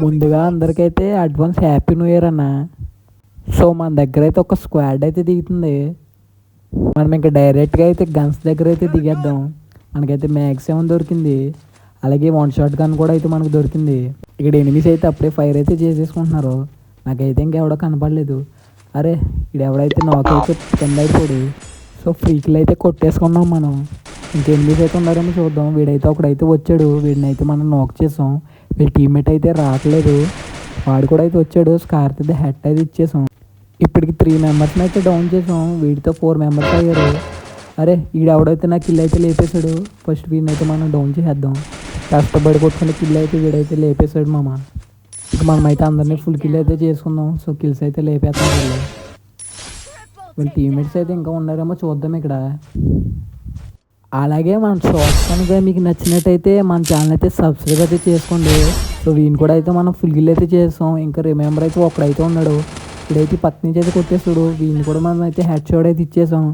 ముందుగా అందరికైతే advance happy new year అన్న. So మన దగ్గర అయితే ఒక స్క్వాడ్ అయితే దిగుతుంది. మనం ఇంకా డైరెక్ట్గా అయితే గన్స్ దగ్గర అయితే దిగేద్దాం. మనకైతే మ్యాక్సిమం దొరికింది, అలాగే వన్ షాట్ గన్ కూడా అయితే మనకు దొరికింది. ఇక్కడ ఎనిమిస్ అయితే అప్పుడే ఫైర్ అయితే చేసేసుకుంటున్నారు. నాకైతే ఇంకెవడో కనపడలేదు. అరే ఇక్కడ ఎవడైతే నాకైతే కింద అయిపోడు. సో ఫ్రీకిల్ అయితే కొట్టేసుకున్నాం మనం. ఇంకెనిమిస్ అయితే ఉన్నారేమో చూద్దాం. వీడైతే ఒకడైతే వచ్చాడు, వీడిని అయితే మనం నాక్ చేసాం. వీడి టీమ్మేట్ అయితే రావట్లేదు, వాడు కూడా అయితే వచ్చాడు. స్కార్ప్ అయితే హెడ్ అయితే ఇచ్చేసాం. ఇప్పటికి 3 మెంబర్స్ని అయితే డౌన్ చేసాం, వీడితో 4 మెంబర్స్ అయ్యారు. అరే వీడెవడైతే నా కిల్ అయితే లేపేశాడు. ఫస్ట్ వీడిని అయితే మనం డౌన్ చేసేద్దాం. కష్టపడి కొట్టుకున్న కిల్ అయితే వీడైతే లేపేశాడు మామ. ఇక మనం అయితే అందరినీ ఫుల్ కిల్ అయితే చేసుకుందాం. సో కిల్స్ అయితే లేపేస్తాం. వీళ్ళ టీమ్మేట్స్ అయితే ఇంకా ఉన్నారేమో చూద్దాం ఇక్కడ. అలాగే మన షార్ట్స్ కనుక మీకు నచ్చినట్టయితే మన ఛానల్ అయితే సబ్స్క్రైబ్ అయితే చేసుకోండి. సో వీని కూడా అయితే మనం ఫుల్ గిల్ అయితే చేస్తాం. ఇంకా రిమెంబర్ అయితే ఒకడైతే ఉన్నాడు, ఇప్పుడైతే పక్క నుంచి అయితే కొట్టేస్తాడు. వీడిని కూడా మనం అయితే హెడ్ షాట్ అయితే ఇచ్చేసాం.